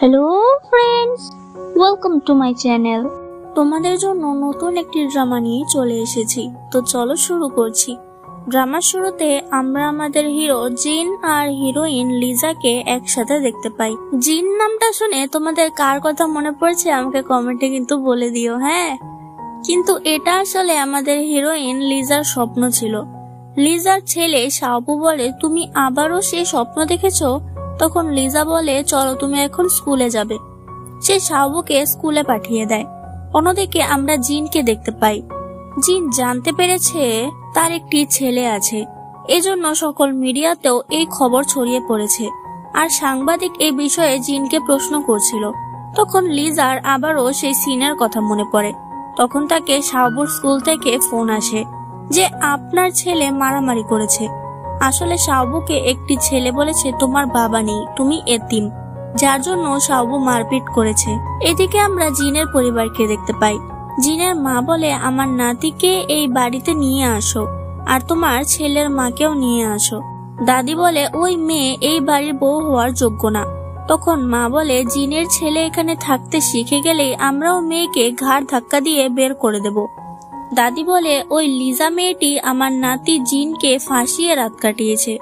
Hello friends, welcome to my channel. তোমাদের জন্য নতুন একটি ড্রামা নিয়ে চলে এসেছি। তো চলো শুরু করছি। ড্রামার শুরুতে আমরা আমাদের হিরো জিন আর হিরোইন লিজাকে একসাথে দেখতে পাই। জিন নামটা শুনে তোমাদের কার কথা মনে পড়ছে আমাকে কমেন্টে কিন্তু বলে দিও, হ্যাঁ। কিন্তু এটা আসলে আমাদের হিরোইন লিজার স্বপ্ন ছিল। লিজার ছেলে শাওবু বলে, তুমি আবারও সেই স্বপ্ন দেখেছো? তখন লিজা বলে, চলো তুমি এখন স্কুলে যাবে। সে শাওবুকে স্কুলে পাঠিয়ে দেয়। অন্যদিকে আমরা জিনকে দেখতে পাই। জিন জানতে পেরেছে তার একটি ছেলে আছে, এজন্য সকল মিডিয়াতেও এই খবর ছড়িয়ে পড়েছে। আর সাংবাদিক এই বিষয়ে জিনকে প্রশ্ন করছিল। তখন লিজার আবারও সেই সিনের কথা মনে পড়ে। তখন তাকে শাওবুর স্কুল থেকে ফোন আসে যে আপনার ছেলে মারামারি করেছে। আসলে শাওবুকে একটি ছেলে বলেছে তোমার বাবা নেই, তুমি এতিম, যার জন্য শাওবু মারপিট করেছে। এদিকে আমরা জিনের পরিবারকে দেখতে পাই। জিনের মা বলে, আমার নাতিকে এই বাড়িতে নিয়ে আসো, আর তোমার ছেলের মাকেও নিয়ে আসো। দাদি বলে, ওই মেয়ে এই বাড়ির বউ হওয়ার যোগ্য না। তখন মা বলে, জিনের ছেলে এখানে থাকতে শিখে গেলেই আমরাও মেয়েকে ঘাড় ধাক্কা দিয়ে বের করে দেব। দাদি বলে, ওই লিজা মেয়েটি আমার নাতি জিনকে ফাঁসিয়ে রাত কাটিয়েছে।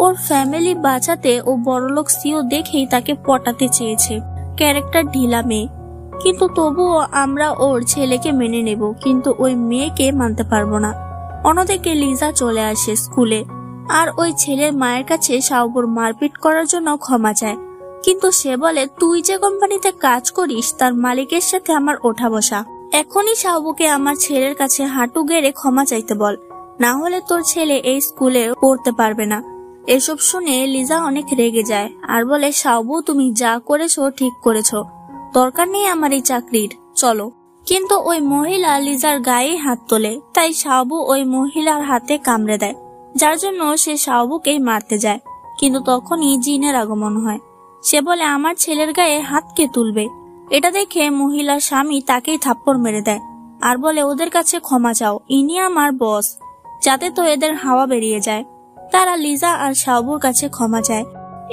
ওর ফ্যামিলি বাঁচাতে ও বড়লোক সিও দেখেই তাকে পটাতে চেয়েছে। ক্যারেক্টার ঢিলা মেয়ে, কিন্তু তবুও আমরা ওর ছেলেকে মেনে নেব, কিন্তু ওই মেয়েকে মানতে পারবো না। অন্যদিকে লিজা চলে আসে স্কুলে, আর ওই ছেলের মায়ের কাছে শাওবুর মারপিট করার জন্য ক্ষমা চায়। কিন্তু সে বলে, তুই যে কোম্পানিতে কাজ করিস তার মালিকের সাথে আমার ওঠা বসা। এখনই শাওবুকে আমার ছেলের কাছে হাঁটু গেড়ে ক্ষমা চাইতে বল, না হলে তোর ছেলে এই স্কুলে পড়তে পারবে না। এসব শুনে লিজা অনেক রেগে যায় আর বলে, শাওবু তুমি যা করেছো ঠিক করেছো, দরকার নেই আমার এই চাকরির, চলো। কিন্তু ওই মহিলা লিজার গায়ে হাত তোলে, তাই শাওবু ওই মহিলার হাতে কামড়ে দেয়, যার জন্য সে শাওবুকেই মারতে যায়। কিন্তু তখনই জিনের আগমন হয়। সে বলে, আমার ছেলের গায়ে হাত কে তুলবে? এটা দেখে মহিলার স্বামী তাকেই থাপ্পড় মেরে দেয় আর বলে, ওদের কাছে ক্ষমা চাও, ইনি আমার বস, যাতে তো এদের হাওয়া বেরিয়ে যায়। তারা লিজা আর শাওবুর কাছে ক্ষমা চায়।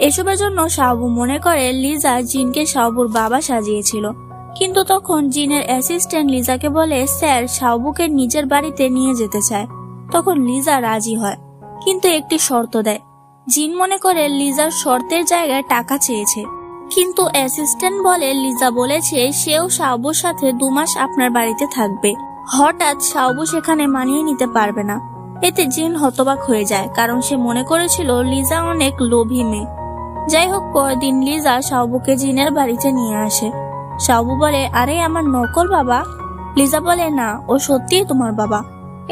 এসবের জন্য শাওবু মনে করে লিজা জিনকে শাওবুর বাবা সাজিয়েছিল। কিন্তু তখন জিনের অ্যাসিস্ট্যান্ট লিজাকে বলে, স্যার শাওবুকে নিজের বাড়িতে নিয়ে যেতে চায়। তখন লিজা রাজি হয়, কিন্তু একটি শর্ত দেয়। জিন মনে করে লিজার শর্তের জায়গায় টাকা চেয়েছে, কিন্তু অ্যাসিস্ট্যান্ট বলে, লিজা বলেছে সেও শাওবুর সাথে 2 মাস আপনার বাড়িতে থাকবে। হঠাৎ শাওবু সেখানে মানিয়ে নিতে পারবে না। এতে জিন হতবাক হয়ে যায়, কারণ সে মনে করেছিল লিজা অনেক লোভী মেয়ে। যাই হোক, পরদিন লিজা শাওবুকে জিনের বাড়িতে নিয়ে আসে। শাওবু বলে, আরে আমার নকল বাবা? লিজা বলে, না, ও সত্যিই তোমার বাবা।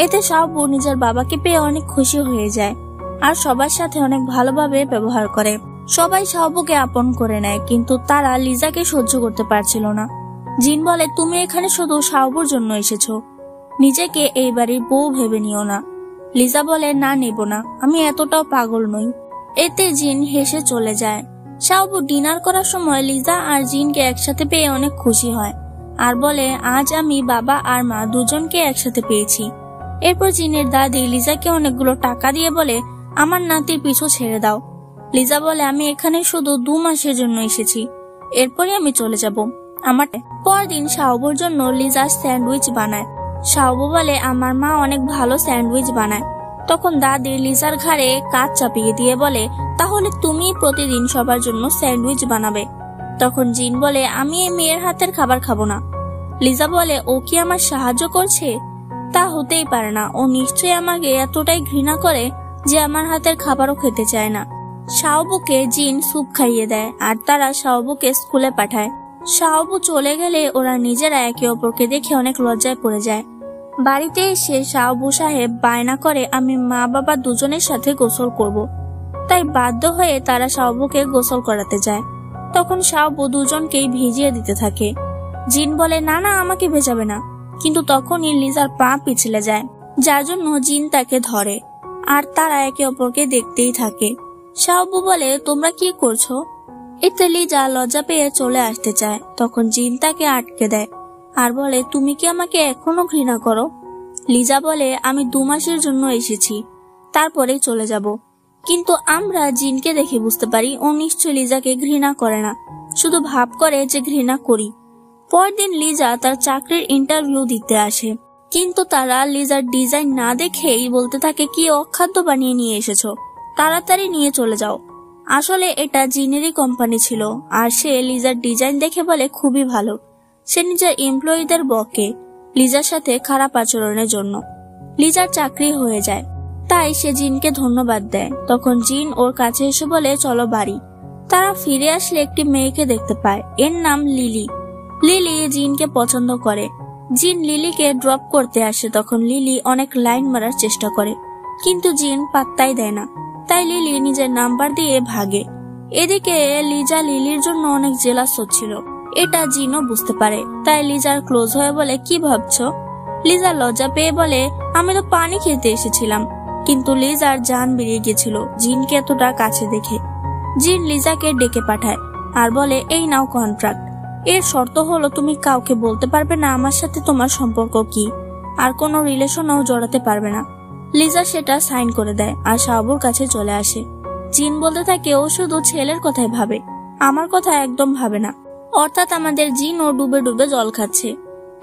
এতে শাওবু নিজের বাবাকে পেয়ে অনেক খুশি হয়ে যায় আর সবার সাথে অনেক ভালোভাবে ব্যবহার করে। সবাই শাওবুকে আপন করে নেয়, কিন্তু তারা লিজাকে সহ্য করতে পারছিল না। জিন বলে, তুমি এখানে শুধু শাওবুর জন্য এসেছো, নিজেকে এই বাড়ির বউ ভেবে নিও না। লিজা বলে, না, নেব না, আমি এতটাও পাগল নই। এতে জিন হেসে চলে যায়। শাওবু ডিনার করার সময় লিজা আর জিনকে একসাথে পেয়ে অনেক খুশি হয় আর বলে, আজ আমি বাবা আর মা দুজনকে একসাথে পেয়েছি। এরপর জিনের দাদি লিজাকে অনেকগুলো টাকা দিয়ে বলে, আমার নাতির পিছু ছেড়ে দাও। লিজা বলে, আমি এখানে শুধু 2 মাসের জন্য এসেছি, এরপরই আমি চলে যাব। আমার পরদিন শাওবুর জন্য লিজা স্যান্ডউইচ বানায়। শাওবু বলে, আমার মা অনেক ভালো স্যান্ডউইচ বানায়। তখন দাদি লিজার ঘাড়ে কাজ চাপিয়ে দিয়ে বলে, তাহলে তুমি প্রতিদিন সবার জন্য স্যান্ডউইচ বানাবে। তখন জিন বলে, আমি এই মেয়ের হাতের খাবার খাবো না। লিজা বলে, ও কি আমার সাহায্য করছে? তা হতেই পারে না, ও নিশ্চয়ই আমাকে এতটাই ঘৃণা করে যে আমার হাতের খাবারও খেতে চায় না। শাওবুকে জিন স্যুপ খাইয়ে দেয় আর তারা শাওবুকে স্কুলে পাঠায়। শাওবু চলে গেলে ওরা নিজেরা একে অপরকে দেখে অনেক লজ্জায় পড়ে যায়। বাড়িতে এসে শাওবু সাহেব বায়না করে, আমি মা বাবা দুজনের সাথে গোসল করব। তাই বাধ্য হয়ে তারা শাওবুকে গোসল করাতে যায়। তখন শাওবু দুজনকেই ভিজিয়ে দিতে থাকে। জিন বলে, না না, আমাকে ভেজাবে না। কিন্তু তখনই লিজার পা পিছলে যায়, যার জন্য জিন তাকে ধরে আর তারা একে অপরকে দেখতেই থাকে। শাওবু বলে, তোমরা কি করছো? এতে লিজা লজ্জা পেয়ে চলে আসতে চায়। তখন জিন তাকে আটকে দেয় আর বলে, তুমি কি আমাকে এখনো ঘৃণা করো? লিজা বলে, আমি 2 মাসের জন্য এসেছি, তারপরেই চলে যাব। কিন্তু আমরা জিনকে দেখে বুঝতে পারি ও নিশ্চয় লিজাকে ঘৃণা করে না, শুধু ভাব করে যে ঘৃণা করি। পরদিন লিজা তার চাকরির ইন্টারভিউ দিতে আসে, কিন্তু তারা লিজার ডিজাইন না দেখেই বলতে থাকে কি অখাদ্য বানিয়ে নিয়ে এসেছো, তাড়াতাড়ি নিয়ে চলে যাও। আসলে এটা জিনেরই কোম্পানি ছিল, আর সে লিজার ডিজাইন দেখে বলে খুবই ভালো। সে নিজের এমপ্লয়ীদের বকে লিজার সাথে খারাপ আচরণের জন্য। লিজার চাকরি হয়ে যায়, তাই সে জিনকে ধন্যবাদ দেয়। তখন জিন ওর কাছে এসে বলে চলো বাড়ি। তারা ফিরে আসলে একটি মেয়েকে দেখতে পায়, এর নাম লিলি। লিলি জিনকে পছন্দ করে। জিন লিলিকে ড্রপ করতে আসে, তখন লিলি অনেক লাইন মারার চেষ্টা করে, কিন্তু জিন পাত্তাই দেয় না। তাই লিলি নিজের নাম্বার দিয়ে ভাগে। এদিকে লিজা লিলির জন্য অনেক জেলাস হচ্ছিল, এটা জিনও বুঝতে পারে। তাই লিজার ক্লোজ হয়ে বলে কি ভাবছো। লিজা লজ্জা পেয়ে বলে আমি তো পানি খেতে এসেছিলাম। কিন্তু লিজার জান বেরিয়ে গেছিল জিনকে এতটা কাছে দেখে। জিন লিজাকে ডেকে পাঠায় আর বলে এই নাও কন্ট্রাক্ট, এর শর্ত হলো তুমি কাউকে বলতে পারবে না আমার সাথে তোমার সম্পর্ক কি, আর কোনো রিলেশনও জড়াতে পারবে না। লিজা সেটা সাইন করে দেয় আর শাহবুর কাছে চলে আসে। জিন বলতে থাকে ও শুধু ছেলের কথাই ভাবে, আমার কথা একদম ভাবে না। অর্থাৎ আমাদের জিন ও ডুবে ডুবে জল খাচ্ছে।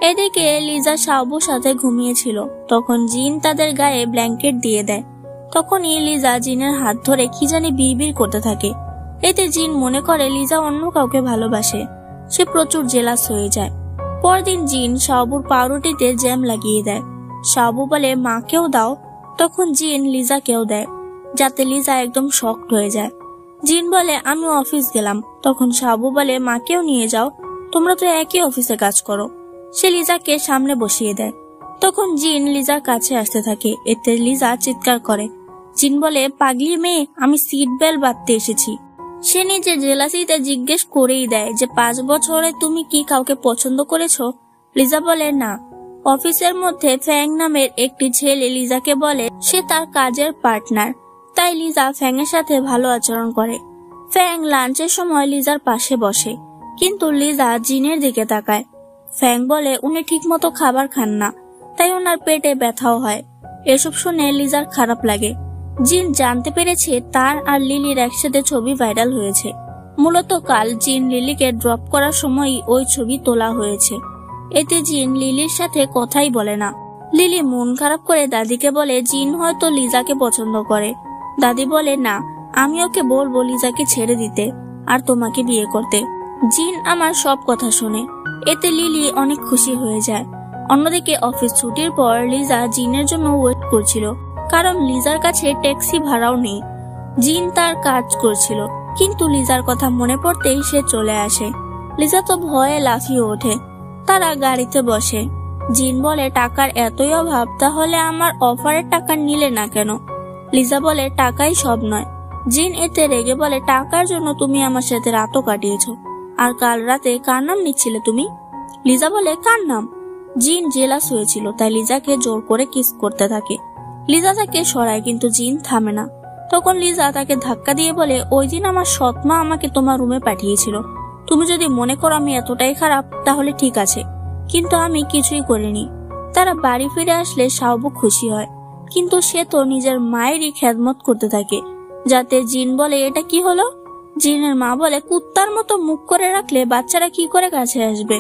এদিকে লিজা শাহবুর সাথে ঘুমিয়েছিল, তখন জিন তাদের গায়ে ব্ল্যাঙ্কেট দিয়ে দেয়। তখনই লিজা জিনের হাত ধরে কি জানি বিড়বিড় করতে থাকে। এতে জিন মনে করে লিজা অন্য কাউকে ভালোবাসে। সে প্রচুর জেলাস হয়ে যায়। পরদিন জিন শাহবুর পাউরুটিতে জ্যাম লাগিয়ে দেয়। শাহবু বলে মাকেও দাও। তখন জিন লিজাকেও দেয়, যাতে লিজা একদম শকড হয়ে যায়। জিন বলে আমি অফিস গেলাম। তখন শাহবু বলে মাকেও নিয়ে যাও, তোমরা তো একই অফিসে কাজ করো। সে লিজাকে সামনে বসিয়ে দেয়। তখন জিন লিজার কাছে আসতে থাকে, এতে লিজা চিৎকার করে। জিন বলে পাগলি মেয়ে, আমি সিট বেল্ট বাঁধতে এসেছি। সে নিজের জেলাসিতে জিজ্ঞেস করেই দেয় যে 5 বছরে তুমি কি কাউকে পছন্দ করেছো। লিজা বলে না। অফিসের মধ্যে ফ্যাং নামের একটি ছেলে লিজাকে বলে সে তার কাজের পার্টনার, তাই লিজা ফ্যাংয়ের সাথে ভালো আচরণ করে। ফ্যাং লাঞ্চের সময় লিজার পাশে বসে, কিন্তু লিজা জিনের দিকে তাকায়। ফ্যাং বলে উনি ঠিক মতো খাবার খান না, তাই ওনার পেটে ব্যথাও হয়। এসব শুনে লিজার খারাপ লাগে। জিন জানতে পেরেছে তার আর লিলির একসাথে ছবি ভাইরাল হয়েছে। মূলত কাল জিন লিলিকে ড্রপ করার সময়ই ওই ছবি তোলা হয়েছে। এতে জিন লিলির সাথে কথাই বলে না। লিলি মন খারাপ করে দাদিকে বলে জিন হয়তো লিজাকে পছন্দ করে। দাদি বলে না, আমি ওকে বলবো লিজাকে ছেড়ে দিতে আর তোমাকে বিয়ে করতে। জিন আমার সব কথা শোনে। এতে লিলি অনেক খুশি হয়ে যায়। অন্যদিকে অফিস ছুটির পর লিজা জিনের জন্য ওয়েট করছিল, কারণ লিজার কাছে ট্যাক্সি ভাড়াও নেই। জিন তার কাজ করছিল, কিন্তু লিজার কথা মনে পড়তেই সে চলে আসে। লিজা তো ভয়ে লাফিয়ে ওঠে। তারা গাড়িতে বসে। জিন বলে টাকার এতই অভাব, তাহলে আমার অফারের টাকা নিলে না কেন। লিজা বলে টাকাই সব নয়। জিন এতে রেগে বলে টাকার জন্য তুমি আমার সাথে রাতও কাটিয়েছো, আর কাল রাতে কার নাম নিচ্ছিলে তুমি। লিজা বলে কার নাম। জিন জেলাস হয়েছিল, তাই লিজাকে জোর করে কিস করতে থাকে। লিজা তাকে সরায়, কিন্তু জিন থামে না। তখন লিজা তাকে ধাক্কা দিয়ে বলে ওই দিন আমার সৎমা আমাকে তোমার রুমে পাঠিয়েছিল। তুমি যদি মনে করো আমি এতটাই খারাপ তাহলে ঠিক আছে, কিন্তু আমি কিছুই করিনি। তারা বাড়ি ফিরে আসলে শাহবু খুশি হয়, কিন্তু সে তো নিজের মায়েরই খেদমত করতে থাকে। যাতে জিন বলে এটা কি হলো। জিনের মা বলে কুত্তার মতো মুখ করে রাখলে বাচ্চারা কি করে কাছে আসবে।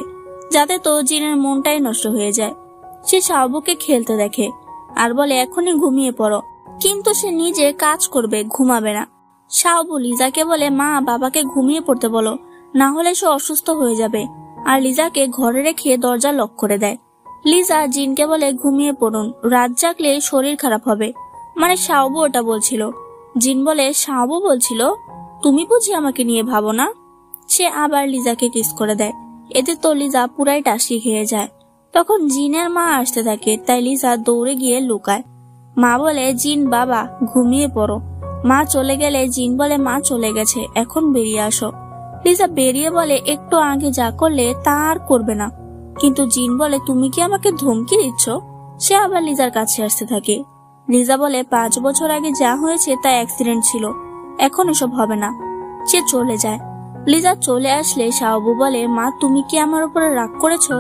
যাতে তো জিনের মনটাই নষ্ট হয়ে যায়। সে শাহবুকে খেলতে দেখে আর বলে এখনই ঘুমিয়ে পড়ো, কিন্তু সে নিজে কাজ করবে, ঘুমাবে না। শাহবু লিজাকে বলে মা বাবাকে ঘুমিয়ে পড়তে বলো, না হলে সে অসুস্থ হয়ে যাবে। আর লিজাকে ঘরে রেখে দরজা লক করে দেয়। লিজা জিনকে বলে ঘুমিয়ে পড়ুন, রাত জাগলে শরীর খারাপ হবে। মানে শাহবু ওটা বলছিল। জিন বলে শাহবু বলছিল তুমি বুঝি আমাকে নিয়ে ভাবো না। সে আবার লিজাকে কিস করে দেয়। এতে তো লিজা পুরাই টাসকি খেয়ে যায়। তখন জিনের মা আসতে থাকে, তাই লিজা দৌড়ে গিয়ে লুকায়। মা বলে জিন বাবা ঘুমিয়ে পড়ো। মা চলে গেলে জিন বলে মা চলে গেছে, এখন বেরিয়ে আসো। লিজা বেরিয়ে বলে একটু আগে যা করলে তা আর করবে না। কিন্তু জিন বলে তুমি কি আমাকে ধমকি দিচ্ছ। সে আবার লিজার কাছে আসতে থাকে। লিজা বলে 5 বছর আগে যা হয়েছে তা অ্যাক্সিডেন্ট ছিল, এখন এসব হবে না। সে চলে যায়। লিজা চলে আসলে শাহবু বলে মা তুমি কি আমার উপরে রাগ করেছো।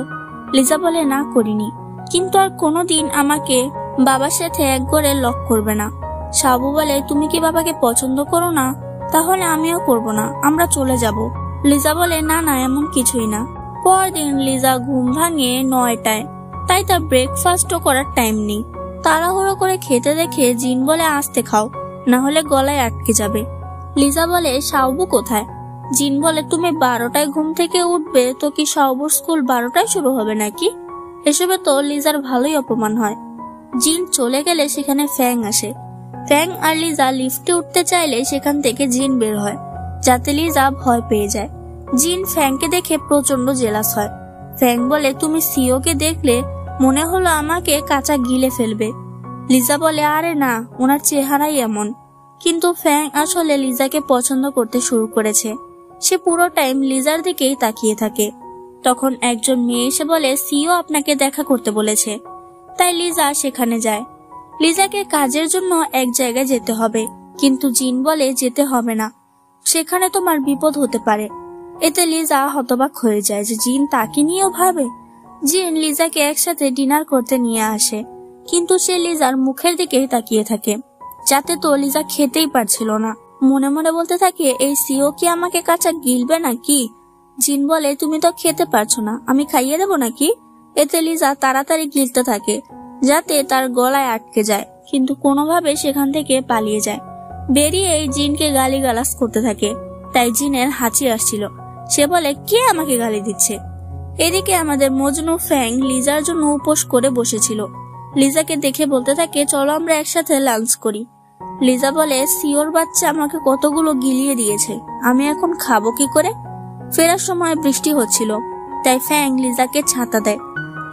লিজা বলে না করিনি, কিন্তু আর কোনোদিন আমাকে বাবার সাথে এক ঘরে লক করবে না। শাহবু বলে তুমি কি বাবাকে পছন্দ করো না, তাহলে আমিও করব না, আমরা চলে যাব। লিজা বলে না না এমন কিছুই না। পরদিন লিজা ঘুম ভাঙে 9টায়, তাই তার ব্রেকফাস্টও করার টাইম নেই। তাড়াহুড়ো করে খেতে দেখে জিন বলে আস্তে খাও, না হলে গলায় আটকে যাবে। লিজা বলে শাওবু কোথায়? জিন বলে তুমি 12টায় ঘুম থেকে উঠবে, তো কি শাওবুর স্কুল 12টায় শুরু হবে নাকি? এসবে তো লিজার ভালোই অপমান হয়। জিন চলে গেলে সেখানে ফ্যাং আসে। ফ্যাং আর লিজা লিফটে উঠতে চাইলে সেখান থেকে জিন বের হয়, যাতে লিজা ভয় পেয়ে যায়। জিন ফ্যাংকে দেখে প্রচন্ড জেলাস হয়। ফ্যাং বলে তুমি সিওকে দেখলে মনে হলো আমাকে কাঁচা গিলে ফেলবে। লিজা বলে আরে না, ওনার চেহারাই এমন। কিন্তু ফ্যাং আসলে লিজাকে পছন্দ করতে শুরু করেছে। সে পুরো টাইম লিজার দিকেই তাকিয়ে থাকে। তখন একজন মেয়ে এসে বলে সিও আপনাকে দেখা করতে বলেছে। তাই লিজা সেখানে যায়। লিজাকে কাজের জন্য এক জায়গায় যেতে হবে, কিন্তু জিন বলে যেতে হবে না, সেখানে তোমার বিপদ হতে পারে। এতে লিজা হতবাক হয়ে যায় যে জিন তাকে নিয়েও ভাবে। জিন লিজাকে একসাথে ডিনার করতে নিয়ে আসে, কিন্তু সে লিজার মুখের দিকেই তাকিয়ে থাকে, যাতে তো লিজা খেতেই পারছিল না। মনে মনে বলতে থাকে এই সিও কি আমাকে কাঁচা গিলবে নাকি? জিন বলে তুমি তো খেতে পারছো না, আমি খাইয়ে দেবো নাকি? এতে লিজা তাড়াতাড়ি গিলতে থাকে, যাতে তার গলায় আটকে যায়, কিন্তু কোনোভাবে সেখান থেকে পালিয়ে যায়। বেরিয়ে এই জিনকে গালিগালাজ করতে থাকে। তাই জিনের হাঁচি আসছিল। সে বলে কে আমাকে গালি দিচ্ছে? এদিকে আমাদের মজনু ফ্যাং লিজার জন্য উপোস করে বসেছিল। লিজাকে দেখে বলতে থাকে চলো আমরা একসাথে লাঞ্চ করি। লিজা বলে সিওর বাচ্চা আমাকে কতগুলো গিলিয়ে দিয়েছে, আমি এখন খাবো কি করে? ফেরার সময় বৃষ্টি হচ্ছিল, তাই ফ্যাং লিজাকে ছাতা দেয়।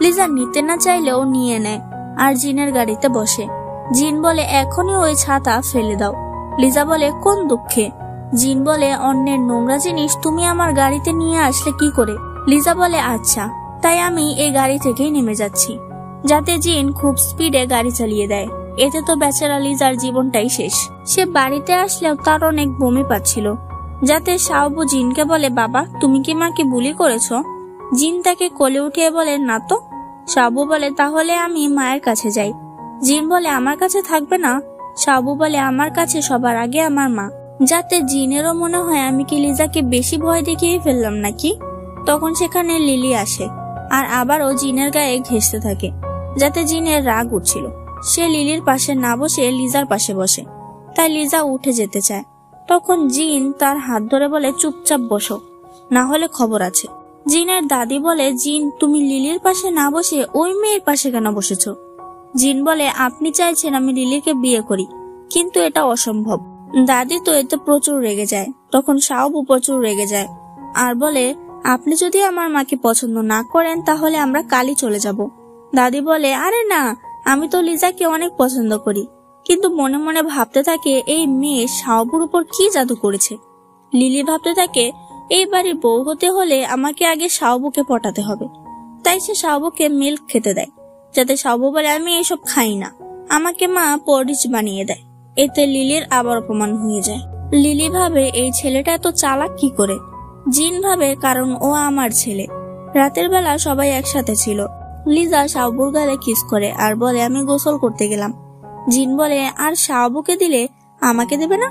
লিজা নিতে না চাইলেও নিয়ে নেয় আর জিনের গাড়িতে বসে। জিন বলে এখনই ওই ছাতা ফেলে দাও। লিজা বলে কোন দুঃখে? জিন বলে অন্যের নোংরা জিনিস তুমি আমার গাড়িতে নিয়ে আসলে কি করে? লিজা বলে আচ্ছা, তাই আমি এই গাড়ি থেকেই নেমে যাচ্ছি। যাতে জিন খুব স্পিডে গাড়ি চালিয়ে দেয়। এতে তো বেচারা লিজার জীবনটাই শেষ। সে বাড়িতে আসলেও তার অনেক বমি পাচ্ছিল, যাতে শাওবু জিনকে বলে বাবা তুমি কি মাকে বুলি করেছো? জিন তাকে কোলে উঠিয়ে বলে না তো। শাওবু বলে তাহলে আমি মায়ের কাছে যাই। জিন বলে আমার কাছে থাকবে না? শাওবু বলে আমার কাছে সবার আগে আমার মা। যাতে জিনেরও মনে হয় আমি কি লিজাকে বেশি ভয় দেখিয়ে ফেললাম নাকি। তখন সেখানে লিলি আসে আর আবারও জিনের গায়ে ঘেঁষতে থাকে, যাতে জিনের রাগ উঠছিল। সে লিলির পাশে না বসে লিজার পাশে বসে, তাই লিজা উঠে যেতে চায়। তখন জিন তার হাত ধরে বলে চুপচাপ বসো, না হলে খবর আছে। জিনের দাদি বলে জিন তুমি লিলির পাশে না বসে ওই মেয়ের পাশে কেন বসেছো? জিন বলে আপনি চাইছেন আমি লিলিকে বিয়ে করি, কিন্তু এটা অসম্ভব। দাদি তো এতে প্রচুর রেগে যায়। তখন শাওবু প্রচুর রেগে যায় আর বলে আপনি যদি আমার মাকে পছন্দ না করেন তাহলে আমরা কালই চলে যাব। দাদি বলে আরে না, আমি তো লিজাকে অনেক পছন্দ করি। কিন্তু মনে মনে ভাবতে থাকে এই মেয়ে শাওবুর উপর কি জাদু করেছে। লিলি ভাবতে থাকে এই বাড়ির বউ হতে হলে আমাকে আগে শাওবুকে পটাতে হবে। তাই সে শাওবুকে মিল্ক খেতে দেয়, যাতে শাওবু বলে আমি এইসব খাই না, আমাকে মা পরিচ বানিয়ে দেয়। এতে লিলির আবার অপমান হয়ে যায়। লিলি ভাবে এই ছেলেটা এত চালাক কি করে? জিন ভাবে কারণ ও আমার ছেলে। রাতের বেলা সবাই একসাথে ছিল। লিজা শাওবুর গালে কিস করে আর বলে আমি গোসল করতে গেলাম। জিন বলে আর শাওবুকে দিলে আমাকে দেবে না?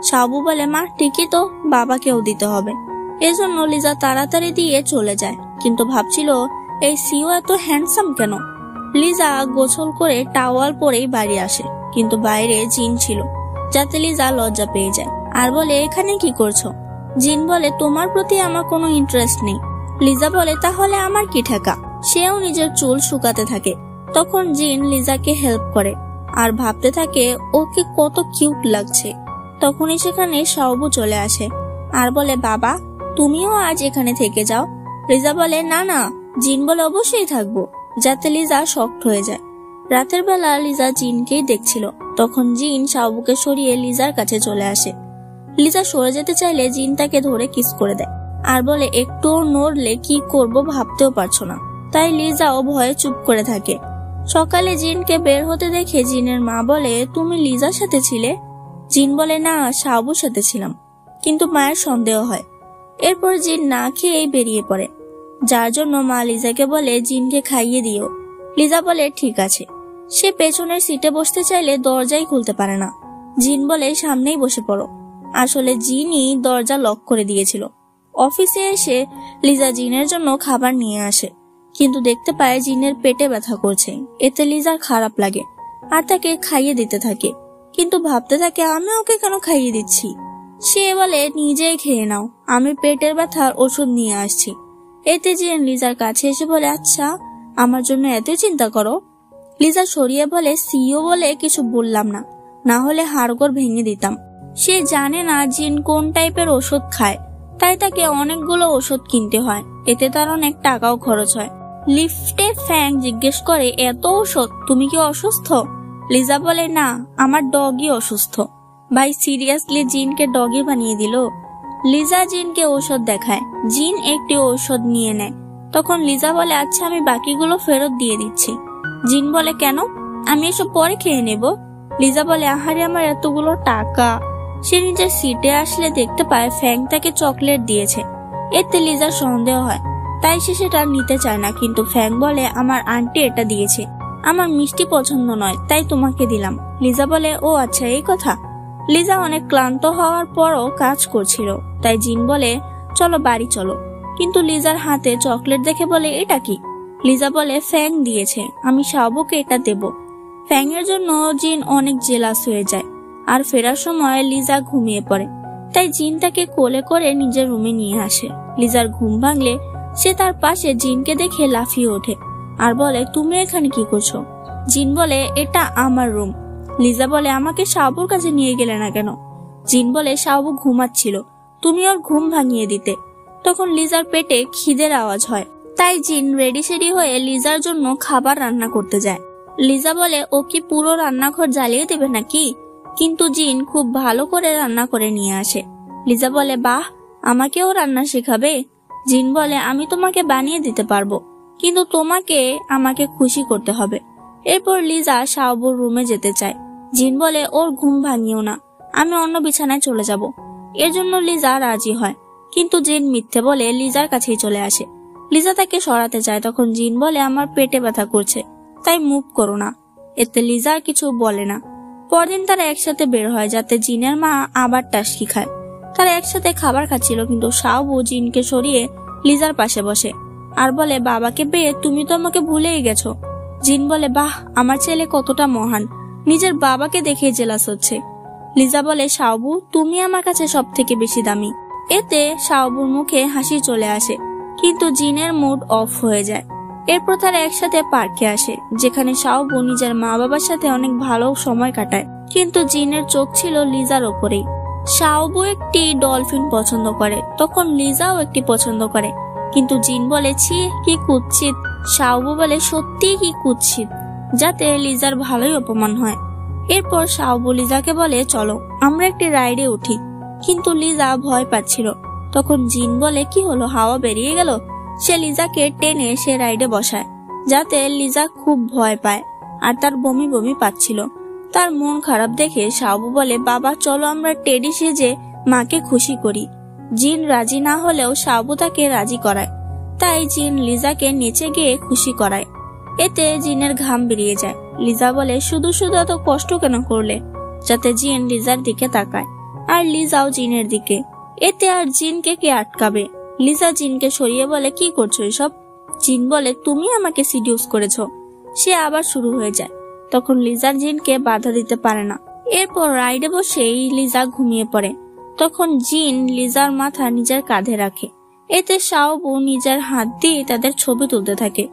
শাওবু বলে মা ঠিকই তো, বাবাকেও দিতে হবে। এজন্য লিজা তাড়াতাড়ি দিয়ে চলে যায়, কিন্তু ভাবছিল এই সিও এত হ্যান্ডসাম কেন। লিজা গোসল করে টাওয়াল পরেই বাড়ি আসে, কিন্তু বাইরে জিন ছিল, যাতে লিজা লজ্জা পেয়ে যায় আর বলে এখানে কি করছো? জিন বলে তোমার প্রতি আমার কোনো ইন্টারেস্ট নেই। লিজা বলে তাহলে আমার কি ঠেকা? সেও নিজের চুল শুকাতে থাকে। তখন জিন লিজাকে হেল্প করে আর ভাবতে থাকে ওকে কত কিউট লাগছে। তখনই সেখানে শাওবু চলে আসে আর বলে বাবা তুমিও আজ এখানে থেকে যাও। লিজা বলে না না। জিন বলে অবশ্যই থাকবো, যাতে লিজা শক্ট হয়ে যায়। রাতের বেলা লিজা জিনকেই দেখছিল। তখন জিন শাওবুকে সরিয়ে লিজার কাছে চলে আসে। লিজা সরে যেতে চাইলে জিন তাকে ধরে কিস করে দেয় আর বলে একটু নড়লে কি করব ভাবতেও পারছো না। তাই লিজাও ভয়ে চুপ করে থাকে। সকালে জিনকে বের হতে দেখে জিনের মা বলে তুমি লিজার সাথে ছিলে? জিন বলে না, শাওবুর সাথে ছিলাম। কিন্তু মায়ের সন্দেহ হয়। এরপর জিন না খেয়েই বেরিয়ে পড়ে, যার জন্য মা লিজাকে বলে জিনকে খাইয়ে দিও। লিজা বলে ঠিক আছে। সে পেছনের সিটে বসতে চাইলে দরজাই খুলতে পারে না। জিন বলে সামনেই বসে পড়ো। আসলে জিনই দরজা লক করে দিয়েছিল। অফিসে এসে লিজা জিনের জন্য খাবার নিয়ে আসে, কিন্তু দেখতে পায় জিনের পেটে ব্যথা করছে। এতে লিজার খারাপ লাগে আর তাকে খাইয়ে দিতে থাকে, কিন্তু ভাবতে থাকে আমি ওকে কেন খাইয়ে দিচ্ছি। সে বলে নিজেই খেয়ে নাও, আমি পেটের ব্যথার ওষুধ নিয়ে আসছি। এতে জিন লিজার কাছে এসে বলে আচ্ছা আমার জন্য এত চিন্তা করো। লিজা সরিয়ে বলে সিও বলে কিছু বললাম না, না হলে হাড়গোড় ভেঙে দিতাম। সে জানে না জিন কোন টাইপের ওষুধ খায়, তাই তাকে অনেকগুলো ওষুধ কিনতে হয়, এতে তার অনেক টাকাও খরচ হয়। লিফটে ফ্যাং জিজ্ঞেস করে এত ওষুধ, তুমি কি অসুস্থ? লিজা বলে না, আমার ডগই অসুস্থ। ভাই সিরিয়াসলি জিনকে ডগি বানিয়ে দিল। লিজা জিনকে ঔষধ দেখায়, জিন একটি ঔষধ নিয়ে নেয়। তখন লিজা বলে আচ্ছা আমি বাকিগুলো ফেরত দিয়ে দিচ্ছি। জিন বলে কেন? আমি এসব পরে খেয়ে নেব। লিজা বলে আহারে আমার এতগুলো টাকা। সে নিজের সিটে আসলে দেখতে পায় ফ্যাং তাকে চকলেট দিয়েছে। এতে লিজার সন্দেহ হয়, তাই সে সেটা নিতে চায় না, কিন্তু ফ্যাং বলে আমার আন্টি এটা দিয়েছে, আমার মিষ্টি পছন্দ নয় তাই তোমাকে দিলাম। লিজা বলে ও আচ্ছা এই কথা। লিজা অনেক ক্লান্ত হওয়ার পরও কাজ করছিল, তাই জিন বলে চলো বাড়ি চলো, কিন্তু লিজার হাতে চকলেট দেখে বলে এটা কি? লিজা বলে ফ্যাং দিয়েছে, আমি শাওবুকে এটা দেব। ফ্যাং এর জন্য জিন অনেক জেলাস হয়ে যায়, আর ফেরার সময় লিজা ঘুমিয়ে পড়ে, তাই জিন তাকে কোলে করে নিজের রুমে নিয়ে আসে। লিজার ঘুম ভাঙলে সে তার পাশে জিনকে দেখে লাফিয়ে ওঠে আর বলে তুমি এখানে কি করছো? জিন বলে এটা আমার রুম। লিজা বলে আমাকে শাওবুর কাছে নিয়ে গেলে না কেন? জিন বলে শাওবু ঘুমাচ্ছিল, তুমি ওর ঘুম ভাঙিয়ে দিতে। তখন লিজার পেটে খিদের আওয়াজ হয়, তাই জিন রেডি সেডি হয়ে লিজার জন্য খাবার রান্না করতে যায়। লিজা বলে ও কি পুরো রান্নাঘর জ্বালিয়ে দেবে নাকি? কিন্তু জিন খুব ভালো করে রান্না করে নিয়ে আসে। লিজা বলে বাহ, আমাকেও রান্না শেখাবে? জিন বলে আমি তোমাকে বানিয়ে দিতে পারবো, কিন্তু তোমাকে আমাকে খুশি করতে হবে। এরপর লিজা শাওবুর রুমে যেতে চায়। জিন বলে ওর ঘুম ভাঙিও না, আমি অন্য বিছানায় চলে যাব। এর জন্য লিজা রাজি হয়, কিন্তু জিন মিথ্যে বলে লিজার কাছেই চলে আসে। লিজা তাকে সরাতে চায়, তখন জিন বলে আমার পেটে ব্যথা করছে, তাই মুভ করো না। এতে লিজা কিছু বলে না। পরদিন তারা একসাথে বের হয় যাতে জিনের মা আবার টাস্কি খায়। তারা একসাথে খাবার খাচ্ছিল, কিন্তু শাওবু জিনকে সরিয়ে লিজার পাশে বসে আর বলে বাবাকে পেয়ে তুমি তো আমাকে ভুলেই গেছো। জিন বলে বাহ, আমার ছেলে কতটা মহান, নিজের বাবাকে দেখে জেলাস হচ্ছে। লিজা বলে শাওবু তুমি আমার কাছে সব থেকে বেশি দামি। এতে শাওবুর মুখে হাসি চলে আসে, কিন্তু জিনের মুড অফ হয়ে যায়। এরপর তারা একসাথে পার্কে আসে, যেখানে শাওবু নিজের মা বাবার সাথে অনেক ভালো সময় কাটায়, কিন্তু জিনের চোখ ছিল লিজার ওপরেই। শাওবু একটি ডলফিন পছন্দ করে, তখন লিজাও একটি পছন্দ করে, কিন্তু জিন বলে ছি কি কুৎসিত। শাওবু বলে সত্যি কি কুৎসিত, যাতে লিজার ভালোই অপমান হয়। এরপর শাওবু লিজাকে বলে চলো আমরা একটি রাইডে উঠি, কিন্তু লিজা ভয় পাচ্ছিল। তখন জিন বলে কি হলো, হাওয়া বেরিয়ে গেল? সে লিজাকে টেনে সে রাইডে বসায়, যাতে লিজা খুব ভয় পায় আর তার বমি বমি পাচ্ছিল। তার মন খারাপ দেখে শাওবু বলে বাবা চলো আমরা টেডি সেজে মাকে খুশি করি। জিন রাজি না হলেও শাওবু তাকে রাজি করায়, তাই জিন লিজাকে নিচে গিয়ে খুশি করায়। এতে জিনের ঘাম বেরিয়ে যায়। লিজা বলে শুধু শুধু এত কষ্ট কেন করলে? যাতে জিন লিজার দিকে তাকায় আর লিজাও জিনের দিকে। এতে আর জিনকে কে আটকাবে? লিজা জিনকে সরিয়ে বলে কি করছো এসব? জিন বলে তুমি আমাকে সিডিউস করেছো। সে আবার শুরু হয়ে যায়, তখন লিজা জিনকে বাধা দিতে পারে না। এরপর রাইডে বসেই লিজা ঘুমিয়ে পড়ে। তখন জিন লিজার মাথা নিজের কাঁধে রাখে। এতে শাওবু নিজের হাত দিয়ে তাদের ছবি তুলতে থাকে।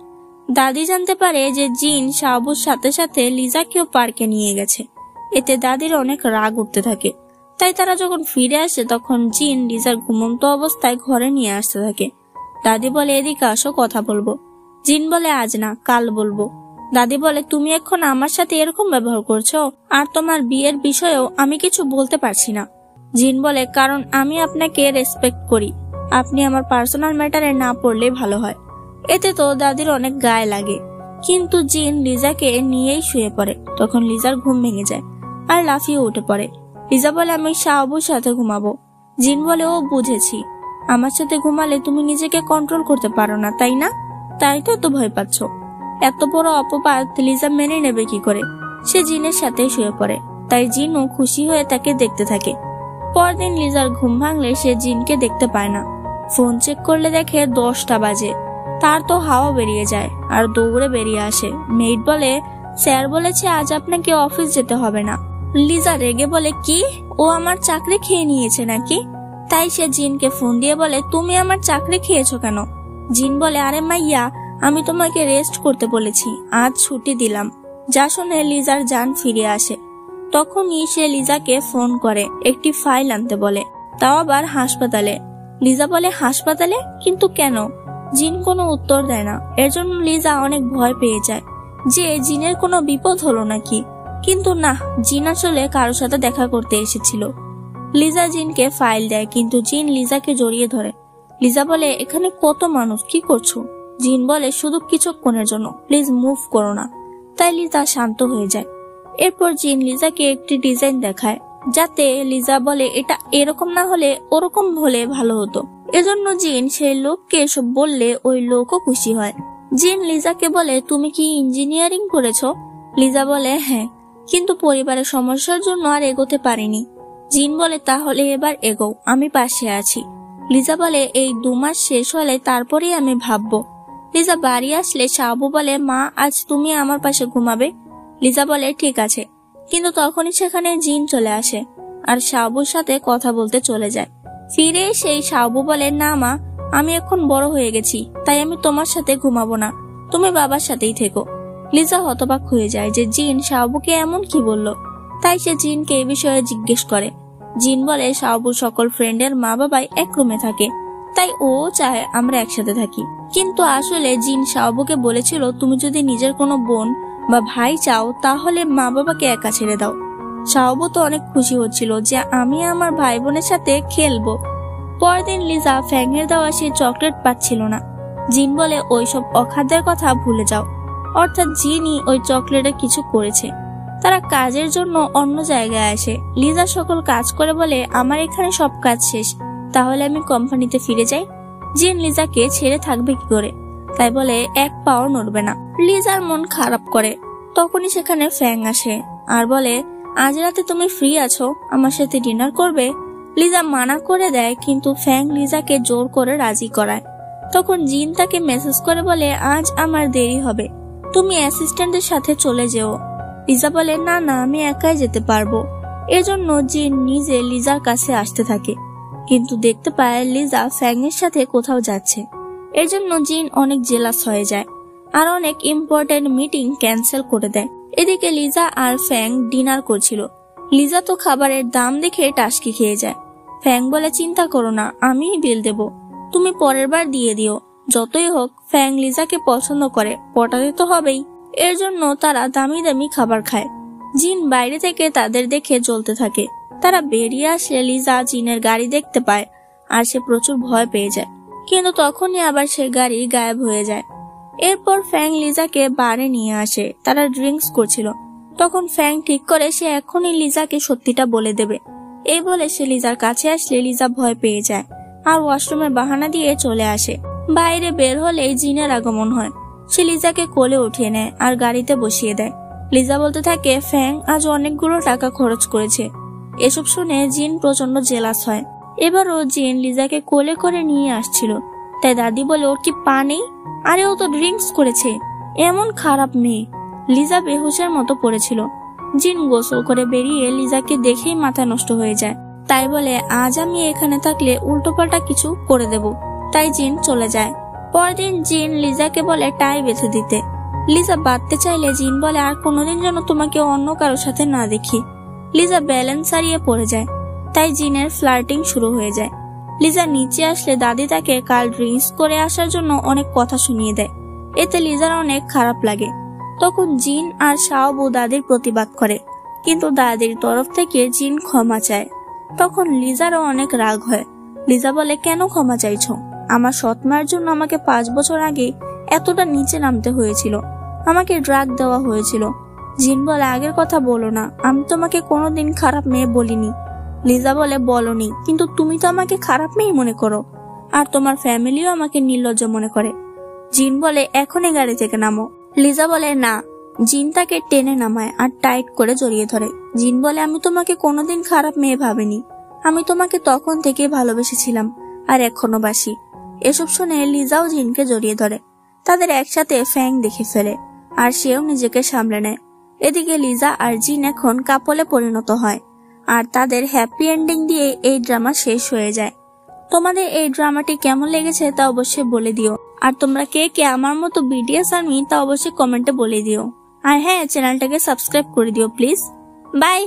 দাদি জানতে পারে যে জিন শাওবুর সাথে সাথে লিজাকেও পার্কে নিয়ে গেছে। এতে দাদির অনেক রাগ উঠতে থাকে, তাই তারা যখন ফিরে আসে তখন জিন লিজার ঘুমন্ত অবস্থায় ঘরে নিয়ে আসতে থাকে। দাদি বলে এদিকে আসো কথা বলবো। জিন বলে আজ না, কাল বলবো। দাদি বলে তুমি এখন আমার সাথে এরকম ব্যবহার করছো, আর তোমার বিয়ের বিষয়েও আমি কিছু বলতে পারছি না। জিন বলে কারণ আমি আপনাকে রেসপেক্ট করি, আপনি আমার পার্সোনাল ম্যাটারে না পড়লে ভালো হয়। এতে তো দাদির অনেক গায়ে লাগে, কিন্তু জিন লিজাকে নিয়েই শুয়ে পড়ে। তখন লিজার ঘুম ভেঙে যায় আর লাফিয়ে উঠে পড়ে। লিজা বলে আমি শাওবুর সাথে ঘুমাবো। জিন বলে ও বুঝেছি, আমার সাথে ঘুমালে তুমি নিজেকে কন্ট্রোল করতে পারো না, তাই না? তাই তো এত ভয় পাচ্ছ। এত বড় অপবাদ লিজা মেনে নেবে কি করে? সে জিনের সাথে শুয়ে পড়ে, তাই জিনও খুশি হয়ে তাকে দেখতে থাকে। পরদিন লিজার ঘুম ভাঙলে সে জিনকে দেখতে পায় না। ফোন চেক করলে দেখে 10টা বাজে। তার তো হাওয়া বেরিয়ে যায় আর দৌড়ে বেরিয়ে আসে। মেইড বলে, স্যার বলেছে আজ আপনাকে অফিস যেতে হবে না। লিজা রেগে বলে, কি, ও আমার চাকরি খেয়ে নিয়েছে নাকি? তাই সে জিনকে ফোন দিয়ে বলে, তুমি আমার চাকরি খেয়েছো কেন? জিন বলে, আরে মাইয়া, আমি তোমাকে রেস্ট করতে বলেছি, আজ ছুটি দিলাম। যা শুনে লিজার জান ফিরে আসে। তখনই সে লিজাকে ফোন করে একটি ফাইল আনতে বলে, তাও আবার হাসপাতালে। লিজা বলে, হাসপাতালে? কিন্তু কেন? জিন কোনো উত্তর দেয় না। এর জন্য লিজা অনেক ভয় পেয়ে যায় যে জিনের কোনো বিপদ হলো নাকি। কিন্তু না, জিন আসলে কারোর সাথে দেখা করতে এসেছিল। লিজা জিনকে ফাইল দেয়, কিন্তু জিন লিজাকে জড়িয়ে ধরে। লিজা বলে, এখানে কত মানুষ, কি করছো? জিন বলে, শুধু কিছুক্ষণের জন্য, প্লিজ মুভ করো না। তাই লিজা শান্ত হয়ে যায়। এরপর জিন লিজাকে একটি ডিজাইন দেখায়, যাতে লিজা বলে এটা এরকম না হলে ওরকম হলে ভালো হতো। এজন্য জিন সেই লোককে এসব বললে ওই লোকও খুশি হয়। জিন লিজাকে বলে, তুমি কি ইঞ্জিনিয়ারিং করেছো? লিজা বলে, হ্যাঁ, কিন্তু পরিবারের সমস্যার জন্য আর এগোতে পারিনি। জিন বলে, তাহলে এবার এগোও, আমি পাশে আছি। লিজা বলে, এই 2 মাস শেষ হলে তারপরেই আমি ভাববো। লিজা বাড়ি আসলে শাবু বলে, মা আজ তুমি আমার পাশে ঘুমাবে। লিজা বলে, ঠিক আছে। কিন্তু তখনই সেখানে জিন চলে আসে আর শাবুর সাথে কথা বলতে চলে যায়। ফিরে সেই শাবু বলে, না মা, আমি এখন বড় হয়ে গেছি, তাই আমি তোমার সাথে ঘুমাবো না, তুমি বাবার সাথেই থেকো। লিজা হতবাক হয়ে যায় যে জিন শাবুকে এমন কি বলল। তাই সে জিনকে এই বিষয়ে জিজ্ঞেস করে। জিন বলে, শাবুর সকল ফ্রেন্ডের মা বাবাই এক রুমে থাকে, তাই ও চায় আমরা একসাথে থাকি। কিন্তু আসলে জিন শাবুকে বলেছিল, তুমি যদি নিজের কোনো বোন বা ভাই চাও তাহলে মা বাবাকে একা ছেড়ে দাও। শাবু তো অনেক খুশি হচ্ছিল যে আমি আমার ভাই বোনের সাথে খেলবো। পরদিন লিজা ফ্যাংয়ের দেওয়া সেই চকলেট পাচ্ছিল না। জিন বলে, ওইসব অখাদ্যের কথা ভুলে যাও। অর্থাৎ জিনই ওই চকলেটে কিছু করেছে। তারা কাজের জন্য অন্য জায়গায় আসে। লিজা সকল কাজ করে বলে, আমার এখানে সব কাজ শেষ, তাহলে আমি কোম্পানিতে ফিরে যাই। জিন লিজাকে ছেড়ে থাকবে কি করে, তাই বলে 1 পাও নড়বে না। লিজার মন খারাপ করে। তখনই সেখানে ফ্যাং আসে আর বলে, আজ রাতে তুমি ফ্রি আছো, আমার সাথে ডিনার করবে? লিজা মানা করে দেয়, কিন্তু ফ্যাং লিজাকে জোর করে রাজি করায়। তখন জিন তাকে মেসেজ করে বলে, আজ আমার দেরি হবে, তুমি অ্যাসিস্ট্যান্টের সাথে চলে যেও। লিজা বলে, না না, আমি একাই যেতে পারবো। এজন্য জিন নিজে লিজার কাছে আসতে থাকে, কিন্তু দেখতে পায় লিজা ফ্যাং এর সাথে কোথাও যাচ্ছে। এর জন্য জিন অনেক জেলাস হয়ে যায় আর অনেক ইম্পর্টেন্ট মিটিং ক্যান্সেল করে দেয়। এদিকে লিজা আর ফ্যাং ডিনার করছিল। লিজা তো খাবারের দাম দেখে টাসকি খেয়ে যায়। ফ্যাং বলে, চিন্তা করো না, আমিই বিল দেব, তুমি পরের বার দিয়ে দিও। যতই হোক ফ্যাং লিজাকে পছন্দ করে, পটাতে তো হবেই। এর জন্য তারা দামি দামি খাবার খায়। জিন বাইরে থেকে তাদের দেখে জ্বলতে থাকে। তারা বেরিয়ে আসলে লিজা জিনের গাড়ি দেখতে পায় আর সে প্রচুর ভয় পেয়ে যায়, কিন্তু তখনই আবার সে গাড়ি গায়েব হয়ে যায়। এরপর ফ্যাং লিজাকে বারে নিয়ে আসে। তারা ড্রিঙ্কস করছিল। তখন ফ্যাং ঠিক করে সে এখনই লিজাকে সত্যিটা বলে দেবে। এই বলে সে লিজার কাছে আসলে লিজা ভয় পেয়ে যায় আর ওয়াশরুমের বাহানা দিয়ে চলে আসে। বাইরে বের হলেই জিনের আগমন হয়। সে লিজাকে কোলে উঠিয়ে নেয় আর গাড়িতে বসিয়ে দেয়। লিজা বলতে থাকে, ফ্যাং আজ অনেকগুলো টাকা খরচ করেছে। এসব শুনে জিন প্রচন্ড জেলাস হয়। এবারও জিন লিজাকে কোলে করে নিয়ে আসছিল, তাই দাদি বলে, ওর কি পা নেই? আরে ও তো ড্রিঙ্কস করেছে, এমন খারাপ মেয়ে। লিজা বেহুশের মতো পড়েছিল। জিন গোসল করে বেরিয়ে লিজাকে দেখেই মাথা নষ্ট হয়ে যায়। তাই বলে, আজ আমি এখানে থাকলে উল্টোপাল্টা কিছু করে দেব। তাই জিন চলে যায়। পরদিন জিন লিজাকে বলে টাই বেঁধে দিতে। লিজা বাঁধতে চাইলে জিন বলে, আর কোনোদিন যেন তোমাকে অন্য কারোর সাথে না দেখি। লিজা ব্যালেন্স হারিয়ে পড়ে যায়। তাই জিনের ফ্লার্টিং শুরু হয়ে যায়। লিজা নিচে আসলে দাদি তাকে কাল ড্রিঙ্কস করে আসার জন্য অনেক কথা শুনিয়ে দেয়। এতে লিজার অনেক খারাপ লাগে। তখন জিন আর শাওবু দাদির প্রতিবাদ করে, কিন্তু দাদির তরফ থেকে জিন ক্ষমা চায়। তখন লিজারও অনেক রাগ হয়। লিজা বলে, কেন ক্ষমা চাইছো? আমার সৎ মায়ের জন্য আমাকে 5 বছর আগে এতটা নিচে নামতে হয়েছিল, আমাকে ড্রাগ দেওয়া হয়েছিল। জিন বলে, আগের কথা বলো না, আমি তোমাকে কোনোদিন খারাপ মেয়ে বলিনি। লিজা বলে, বলনি, কিন্তু তুমি তো আমাকে খারাপ মেয়ে মনে করো, আর তোমার ফ্যামিলিও আমাকে নির্লজ্জ মনে করে। জিন বলে, এখনই গাড়ি থেকে নামো। লিজা বলে, না। জিন তাকে টেনে নামায় আর টাইট করে জড়িয়ে ধরে। জিন বলে, আমি তোমাকে কোনোদিন খারাপ মেয়ে ভাবিনি, আমি তোমাকে তখন থেকে ভালোবেসেছিলাম, আর এখনো বাসি। এসব শুনে লিজাও জিনকে জড়িয়ে ধরে। তাদের একসাথে ফ্যাং দেখে ফেলে আর সেও নিজেকে সামলে নেয়। এদিকে লিজা আর জিন এখন কাপলে পরিণত হয় আর তাদের হ্যাপি এন্ডিং দিয়ে এই ড্রামা শেষ হয়ে যায়। তোমাদের এই ড্রামাটি কেমন লেগেছে তা অবশ্যই বলে দিও। আর তোমরা কে কে আমার মতো বিটিএস আর্মি তা অবশ্যই কমেন্টে বলে দিও। আর হ্যাঁ, চ্যানেলটাকে সাবস্ক্রাইব করে দিও প্লিজ। বাই।